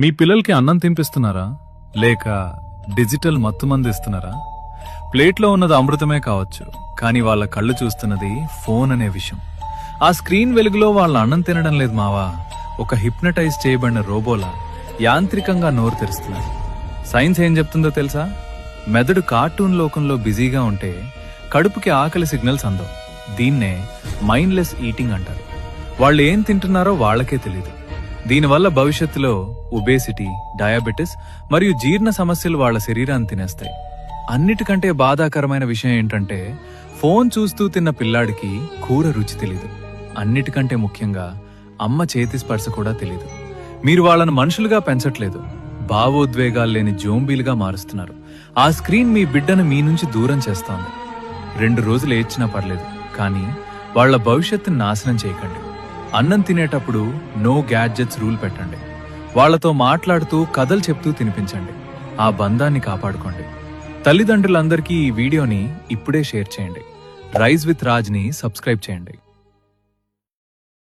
మీ పిల్లలకి అన్నం తినిపిస్తున్నారా లేక డిజిటల్ మత్తుమంది ఇస్తున్నారా? ప్లేట్లో ఉన్నది అమృతమే కావచ్చు, కానీ వాళ్ళ కళ్ళు చూస్తున్నది ఫోన్ అనే విషయం. ఆ స్క్రీన్ వెలుగులో వాళ్ళ అన్నం తినడం లేదు మావా, ఒక హిప్నటైజ్ చేయబడిన రోబోలా యాంత్రికంగా నోరు తెరుస్తున్నారు. సైన్స్ ఏం చెప్తుందో తెలుసా? మెదడు కార్టూన్ లోకంలో బిజీగా ఉంటే కడుపుకి ఆకలి సిగ్నల్స్ అందవు. దీన్నే మైండ్లెస్ ఈటింగ్ అంటారు. వాళ్ళు ఏం తింటున్నారో వాళ్ళకే తెలీదు. దీనివల్ల భవిష్యత్తులో ఒబేసిటీ, డయాబెటిస్ మరియు జీర్ణ సమస్యలు వాళ్ళ శరీరాన్ని తినేస్తాయి. అన్నిటికంటే బాధాకరమైన విషయం ఏంటంటే ఫోన్ చూస్తూ తిన్న పిల్లాడికి కూర రుచి తెలీదు. అన్నిటికంటే ముఖ్యంగా అమ్మ చేతి స్పర్శ కూడా తెలీదు. మీరు వాళ్ళను మనుషులుగా పెంచట్లేదు, భావోద్వేగాలు లేని జోంబీలుగా మారుస్తున్నారు. ఆ స్క్రీన్ మీ బిడ్డను మీ నుంచి దూరం చేస్తోంది. 2 రోజులు ఏడ్చినా పర్లేదు, కానీ వాళ్ల భవిష్యత్తును నాశనం చేయకండి. అన్నం తినేటప్పుడు నో గ్యాడ్జెట్స్ రూల్ పెట్టండి. వాళ్లతో మాట్లాడుతూ కథలు చెప్తూ తినిపించండి. ఆ బంధాన్ని కాపాడుకోండి. తల్లిదండ్రులందరికీ ఈ వీడియోని ఇప్పుడే షేర్ చేయండి. రైజ్ విత్ రాజ్ని సబ్స్క్రైబ్ చేయండి.